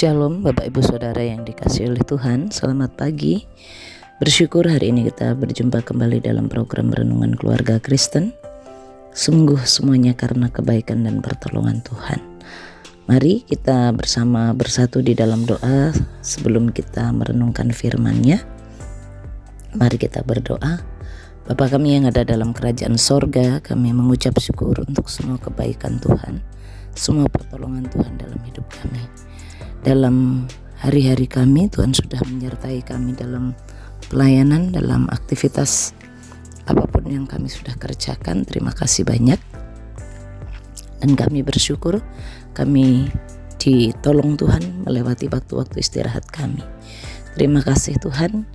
Shalom Bapak Ibu Saudara yang dikasihi oleh Tuhan, selamat pagi. Bersyukur hari ini kita berjumpa kembali dalam program Renungan Keluarga Kristen. Sungguh semuanya karena kebaikan dan pertolongan Tuhan. Mari kita bersama bersatu di dalam doa sebelum kita merenungkan firman-Nya. Mari kita berdoa. Bapa kami yang ada dalam kerajaan sorga, kami mengucap syukur untuk semua kebaikan Tuhan, semua pertolongan Tuhan dalam hidup kami. Dalam hari-hari kami, Tuhan sudah menyertai kami dalam pelayanan, dalam aktivitas apapun yang kami sudah kerjakan. Terima kasih banyak. Dan kami bersyukur kami ditolong Tuhan melewati waktu-waktu istirahat kami. Terima kasih Tuhan.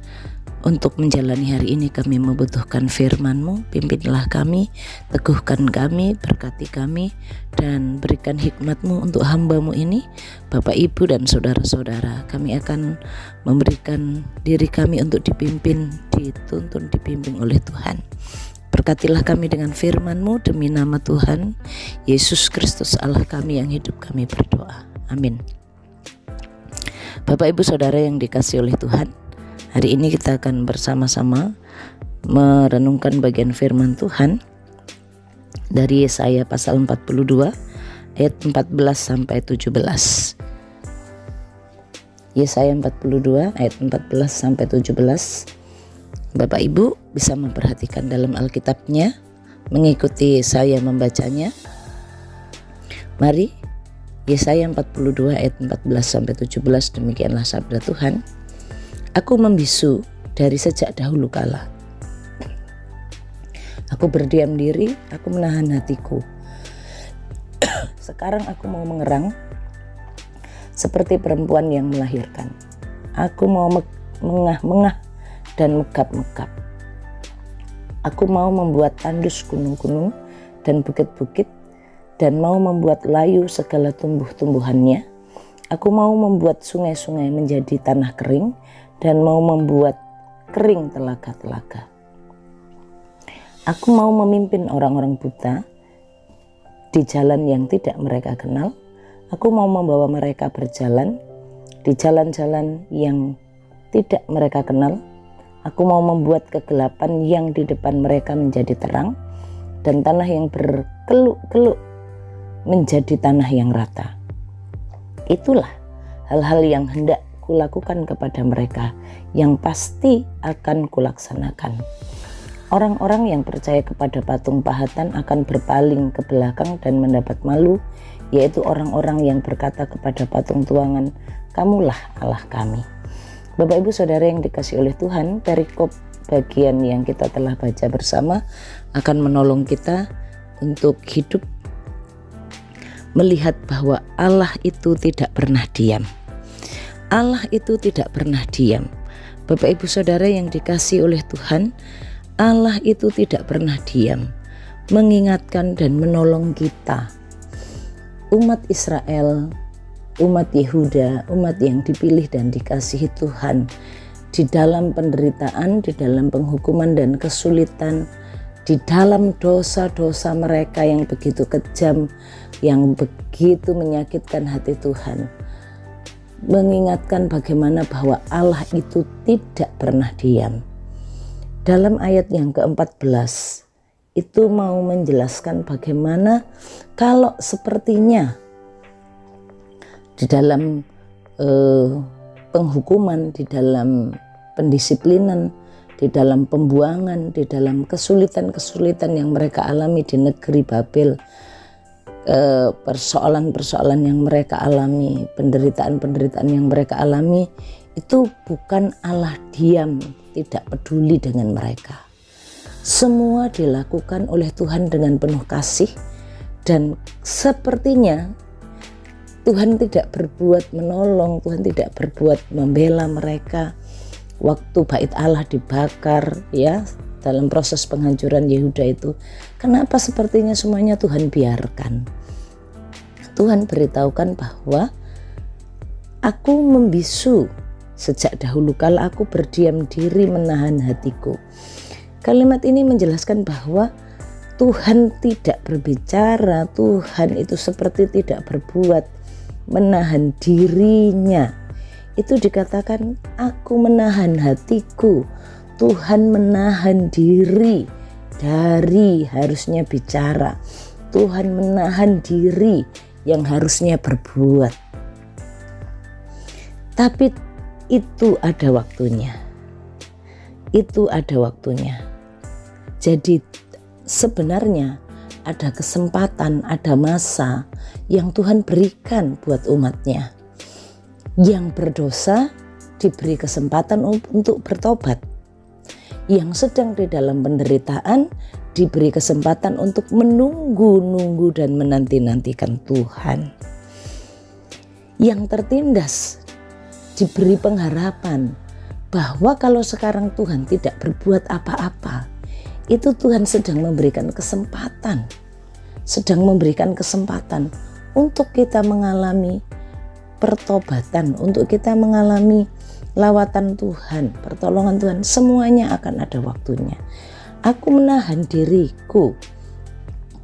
Untuk menjalani hari ini kami membutuhkan firman-Mu, pimpinlah kami, teguhkan kami, berkati kami, dan berikan hikmat-Mu untuk hamba-Mu ini. Bapak, Ibu, dan saudara-saudara, kami akan memberikan diri kami untuk dipimpin, dituntun, dibimbing oleh Tuhan. Berkatilah kami dengan firman-Mu demi nama Tuhan Yesus Kristus Allah kami yang hidup, kami berdoa. Amin. Bapak, Ibu, Saudara yang dikasihi oleh Tuhan, hari ini kita akan bersama-sama merenungkan bagian firman Tuhan dari Yesaya pasal 42 ayat 14 sampai 17. Yesaya 42 ayat 14 sampai 17. Bapak Ibu bisa memperhatikan dalam Alkitabnya, mengikuti saya membacanya. Mari, Yesaya 42 ayat 14 sampai 17, demikianlah sabda Tuhan. Aku membisu dari sejak dahulu kala. Aku berdiam diri, aku menahan hatiku. Sekarang aku mau mengerang seperti perempuan yang melahirkan. Aku mau mengah-mengah dan megap-megap. Aku mau membuat tandus gunung-gunung dan bukit-bukit, dan mau membuat layu segala tumbuh-tumbuhannya. Aku mau membuat sungai-sungai menjadi tanah kering, dan mau membuat kering telaga-telaga. Aku mau memimpin orang-orang buta di jalan yang tidak mereka kenal. Aku mau membawa mereka berjalan di jalan-jalan yang tidak mereka kenal. Aku mau membuat kegelapan yang di depan mereka menjadi terang, dan tanah yang berkeluk-keluk menjadi tanah yang rata. Itulah hal-hal yang hendak kulakukan kepada mereka, yang pasti akan kulaksanakan. Orang-orang yang percaya kepada patung pahatan akan berpaling ke belakang dan mendapat malu, yaitu orang-orang yang berkata kepada patung tuangan, "Kamulah Allah kami." Bapak, Ibu, Saudara yang dikasihi oleh Tuhan, perikop bagian yang kita telah baca bersama akan menolong kita untuk hidup melihat bahwa Allah itu tidak pernah diam. Allah itu tidak pernah diam. Bapak, Ibu, Saudara yang dikasihi oleh Tuhan, Allah itu tidak pernah diam, mengingatkan dan menolong kita. Umat Israel, umat Yehuda, umat yang dipilih dan dikasihi Tuhan, di dalam penderitaan, di dalam penghukuman dan kesulitan, di dalam dosa-dosa mereka yang begitu kejam, yang begitu menyakitkan hati Tuhan, mengingatkan bagaimana bahwa Allah itu tidak pernah diam. Dalam ayat yang ke-14 itu mau menjelaskan bagaimana kalau sepertinya di dalam penghukuman, di dalam pendisiplinan, di dalam pembuangan, di dalam kesulitan-kesulitan yang mereka alami di negeri Babel, persoalan-persoalan yang mereka alami, penderitaan-penderitaan yang mereka alami, itu bukan Allah diam, tidak peduli dengan mereka. Semua dilakukan oleh Tuhan dengan penuh kasih, dan sepertinya Tuhan tidak berbuat menolong, Tuhan tidak berbuat membela mereka. Waktu bait Allah dibakar, ya, dalam proses penghancuran Yehuda itu, kenapa sepertinya semuanya Tuhan biarkan? Tuhan beritahukan bahwa aku membisu sejak dahulu kala, aku berdiam diri menahan hatiku. Kalimat ini menjelaskan bahwa Tuhan tidak berbicara, Tuhan itu seperti tidak berbuat, menahan dirinya. Itu dikatakan aku menahan hatiku. Tuhan menahan diri dari harusnya bicara. Tuhan menahan diri yang harusnya berbuat. Tapi itu ada waktunya. Itu ada waktunya. Jadi sebenarnya ada kesempatan, ada masa yang Tuhan berikan buat umatnya. Yang berdosa diberi kesempatan untuk bertobat. Yang sedang di dalam penderitaan diberi kesempatan untuk menunggu-nunggu dan menanti-nantikan Tuhan. Yang tertindas diberi pengharapan bahwa kalau sekarang Tuhan tidak berbuat apa-apa, itu Tuhan sedang memberikan kesempatan. Sedang memberikan kesempatan untuk kita mengalami pertobatan, untuk kita mengalami lawatan Tuhan, pertolongan Tuhan. Semuanya akan ada waktunya. Aku menahan diriku,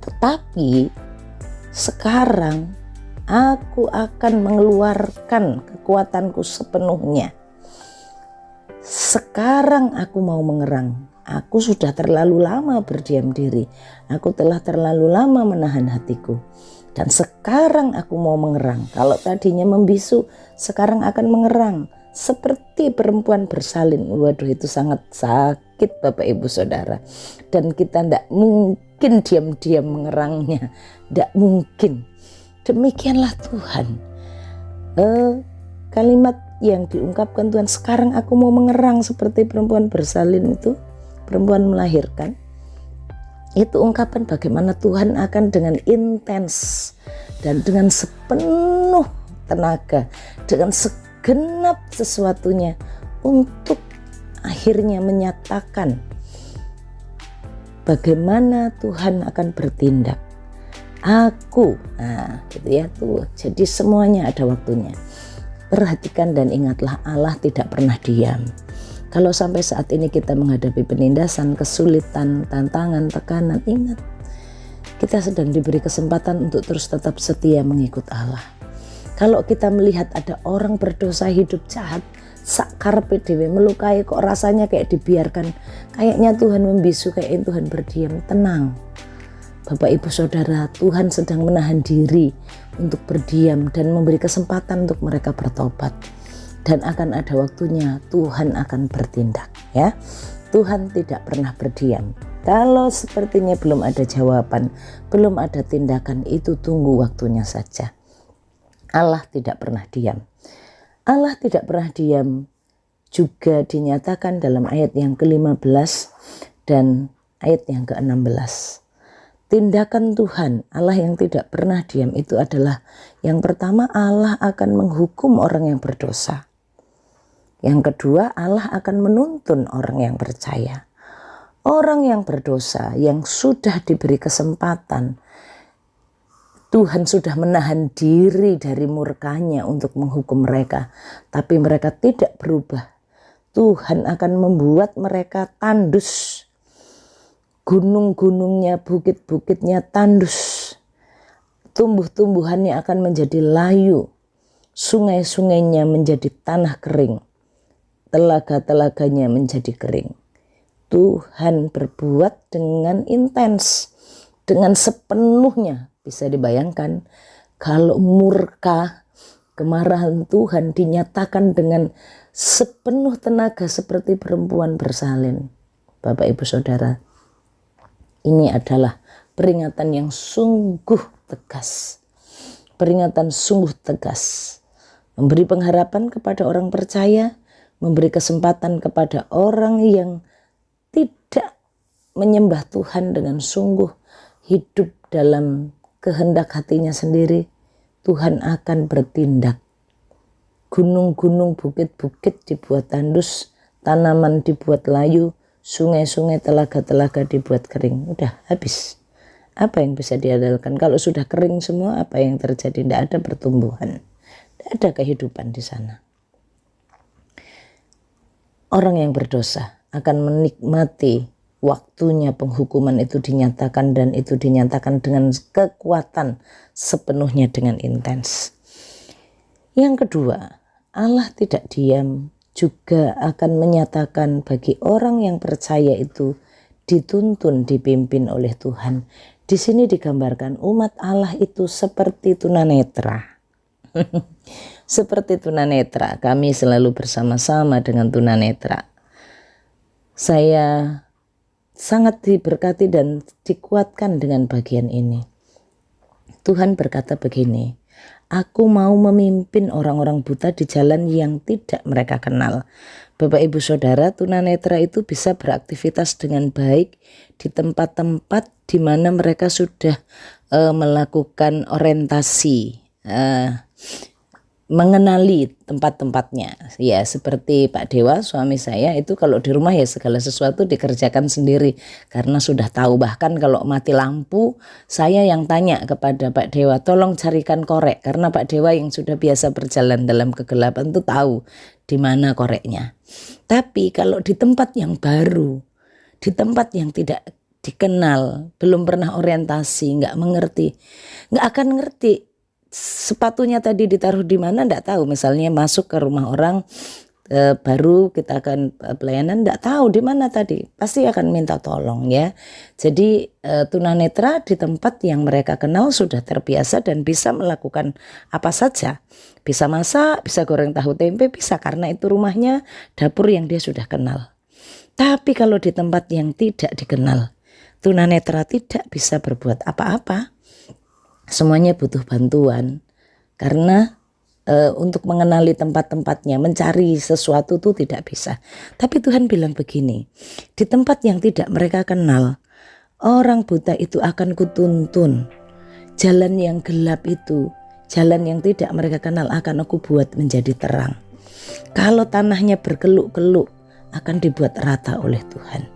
tetapi sekarang aku akan mengeluarkan kekuatanku sepenuhnya. Sekarang aku mau mengerang. Aku sudah terlalu lama berdiam diri. Aku telah terlalu lama menahan hatiku. Dan sekarang aku mau mengerang. Kalau tadinya membisu, sekarang akan mengerang. Seperti perempuan bersalin. Waduh, itu sangat sakit Bapak Ibu Saudara. Dan kita tidak mungkin diam-diam mengerangnya. Tidak mungkin. Demikianlah Tuhan. Kalimat yang diungkapkan Tuhan, sekarang aku mau mengerang seperti perempuan bersalin itu. Perempuan melahirkan. Itu ungkapan bagaimana Tuhan akan dengan intens dan dengan sepenuh tenaga, dengan segenap sesuatunya untuk akhirnya menyatakan bagaimana Tuhan akan bertindak. Aku, gitu ya tuh. Jadi semuanya ada waktunya. Perhatikan dan ingatlah, Allah tidak pernah diam. Kalau sampai saat ini kita menghadapi penindasan, kesulitan, tantangan, tekanan, ingat kita sedang diberi kesempatan untuk terus tetap setia mengikut Allah. Kalau kita melihat ada orang berdosa hidup jahat, sakar PDW melukai, kok rasanya kayak dibiarkan, kayaknya Tuhan membisu, kayak Tuhan berdiam. Tenang Bapak Ibu Saudara, Tuhan sedang menahan diri untuk berdiam dan memberi kesempatan untuk mereka bertobat. Dan akan ada waktunya Tuhan akan bertindak, ya. Tuhan tidak pernah berdiam. Kalau sepertinya belum ada jawaban, belum ada tindakan, itu tunggu waktunya saja. Allah tidak pernah diam. Allah tidak pernah diam juga dinyatakan dalam ayat yang ke-15 dan ayat yang ke-16. Tindakan Tuhan, Allah yang tidak pernah diam, itu adalah yang pertama, Allah akan menghukum orang yang berdosa. Yang kedua, Allah akan menuntun orang yang percaya. Orang yang berdosa yang sudah diberi kesempatan, Tuhan sudah menahan diri dari murkanya untuk menghukum mereka, tapi mereka tidak berubah. Tuhan akan membuat mereka tandus. Gunung-gunungnya, bukit-bukitnya tandus. Tumbuh-tumbuhannya akan menjadi layu. Sungai-sungainya menjadi tanah kering. Telaga-telaganya menjadi kering. Tuhan berbuat dengan intens, dengan sepenuhnya. Bisa dibayangkan kalau murka, kemarahan Tuhan dinyatakan dengan sepenuh tenaga seperti perempuan bersalin. Bapak Ibu Saudara, ini adalah peringatan yang sungguh tegas. Peringatan sungguh tegas. Memberi pengharapan kepada orang percaya, memberi kesempatan kepada orang yang tidak menyembah Tuhan dengan sungguh, hidup dalam kehendak hatinya sendiri. Tuhan akan bertindak. Gunung-gunung, bukit-bukit dibuat tandus, tanaman dibuat layu, sungai-sungai, telaga-telaga dibuat kering. Udah habis. Apa yang bisa diandalkan? Kalau sudah kering semua, apa yang terjadi? Tidak ada pertumbuhan, tidak ada kehidupan di sana. Orang yang berdosa akan menikmati waktunya penghukuman itu dinyatakan, dan itu dinyatakan dengan kekuatan sepenuhnya, dengan intens. Yang kedua, Allah tidak diam, juga akan menyatakan bagi orang yang percaya itu dituntun, dipimpin oleh Tuhan. Di sini digambarkan umat Allah itu seperti tunanetra. Seperti tunanetra, kami selalu bersama-sama dengan tunanetra. Saya sangat diberkati dan dikuatkan dengan bagian ini. Tuhan berkata begini, aku mau memimpin orang-orang buta di jalan yang tidak mereka kenal. Bapak Ibu Saudara, tunanetra itu bisa beraktivitas dengan baik di tempat-tempat di mana mereka sudah melakukan orientasi, mengenali tempat-tempatnya. Ya, seperti Pak Dewa suami saya itu kalau di rumah ya segala sesuatu dikerjakan sendiri karena sudah tahu. Bahkan kalau mati lampu saya yang tanya kepada Pak Dewa, tolong carikan korek, karena Pak Dewa yang sudah biasa berjalan dalam kegelapan itu tahu di mana koreknya. Tapi kalau di tempat yang baru, di tempat yang tidak dikenal, belum pernah orientasi, nggak mengerti, nggak akan ngerti sepatunya tadi ditaruh di mana, enggak tahu. Misalnya masuk ke rumah orang baru kita akan pelayanan, enggak tahu di mana tadi, pasti akan minta tolong ya. Jadi tunanetra di tempat yang mereka kenal sudah terbiasa dan bisa melakukan apa saja. Bisa masak, bisa goreng tahu tempe, bisa, karena itu rumahnya, dapur yang dia sudah kenal. Tapi kalau di tempat yang tidak dikenal, tunanetra tidak bisa berbuat apa-apa. Semuanya butuh bantuan, karena untuk mengenali tempat-tempatnya, mencari sesuatu itu tidak bisa. Tapi Tuhan bilang begini, di tempat yang tidak mereka kenal, orang buta itu akan kutuntun. Jalan yang gelap itu, jalan yang tidak mereka kenal akan aku buat menjadi terang. Kalau tanahnya berkeluk-keluk, akan dibuat rata oleh Tuhan.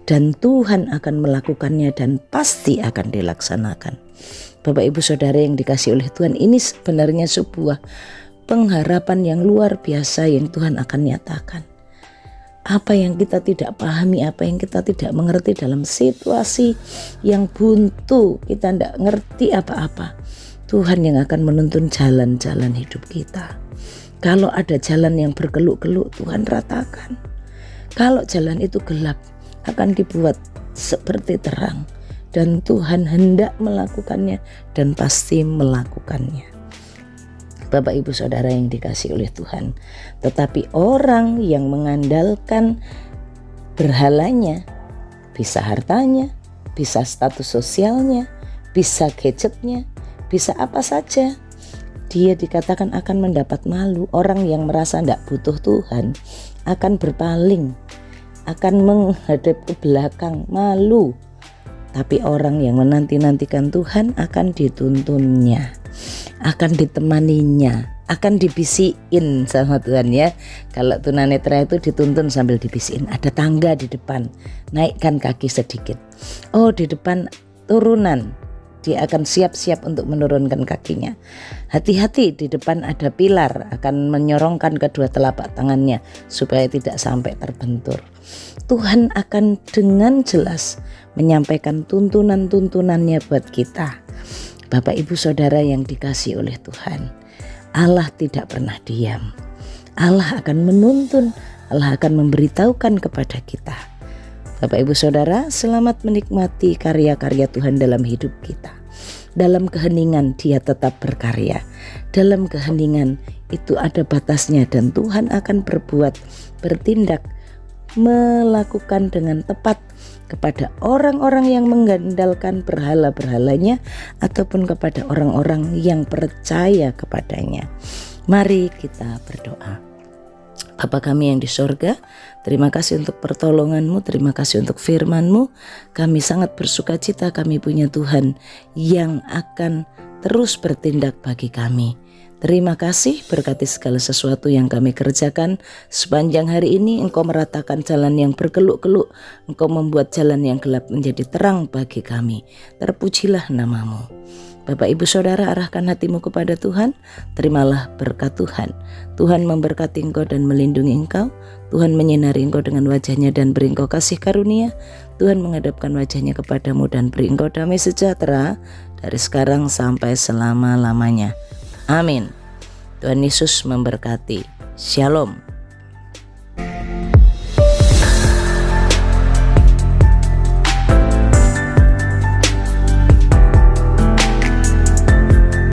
Dan Tuhan akan melakukannya dan pasti akan dilaksanakan. Bapak Ibu Saudara yang dikasihi oleh Tuhan, ini sebenarnya sebuah pengharapan yang luar biasa yang Tuhan akan nyatakan. Apa yang kita tidak pahami, apa yang kita tidak mengerti dalam situasi yang buntu, kita tidak ngerti apa-apa, Tuhan yang akan menuntun jalan-jalan hidup kita. Kalau ada jalan yang berkeluk-keluk, Tuhan ratakan. Kalau jalan itu gelap, akan dibuat seperti terang. Dan Tuhan hendak melakukannya dan pasti melakukannya. Bapak Ibu Saudara yang dikasihi oleh Tuhan, tetapi orang yang mengandalkan berhalanya, bisa hartanya, bisa status sosialnya, bisa gadgetnya, bisa apa saja, dia dikatakan akan mendapat malu. Orang yang merasa tidak butuh Tuhan akan berpaling, akan menghadap ke belakang, malu. Tapi orang yang menanti-nantikan Tuhan akan dituntunnya, akan ditemaninya, akan dibisikin sama Tuhan ya. Kalau tunanetra itu dituntun sambil dibisikin. Ada tangga di depan, naikkan kaki sedikit. Oh, di depan turunan, dia akan siap-siap untuk menurunkan kakinya. Hati-hati, di depan ada pilar, akan menyorongkan kedua telapak tangannya supaya tidak sampai terbentur. Tuhan akan dengan jelas menyampaikan tuntunan-tuntunannya buat kita. Bapak Ibu Saudara yang dikasihi oleh Tuhan, Allah tidak pernah diam. Allah akan menuntun, Allah akan memberitahukan kepada kita. Bapak Ibu Saudara, selamat menikmati karya-karya Tuhan dalam hidup kita. Dalam keheningan dia tetap berkarya. Dalam keheningan itu ada batasnya dan Tuhan akan bertindak, melakukan dengan tepat kepada orang-orang yang mengandalkan berhala-berhalanya ataupun kepada orang-orang yang percaya kepadanya. Mari kita berdoa. Bapa kami yang di sorga, terima kasih untuk pertolongan-Mu, terima kasih untuk firman-Mu. Kami sangat bersuka cita kami punya Tuhan yang akan terus bertindak bagi kami. Terima kasih, berkati segala sesuatu yang kami kerjakan sepanjang hari ini. Engkau meratakan jalan yang berkeluk-keluk, Engkau membuat jalan yang gelap menjadi terang bagi kami. Terpujilah nama-Mu. Bapak Ibu Saudara, arahkan hatimu kepada Tuhan, terimalah berkat Tuhan. Tuhan memberkati engkau dan melindungi engkau. Tuhan menyinari engkau dengan wajahnya dan beri engkau kasih karunia. Tuhan menghadapkan wajahnya kepadamu dan beri engkau damai sejahtera dari sekarang sampai selama-lamanya. Amin. Tuhan Yesus memberkati. Shalom.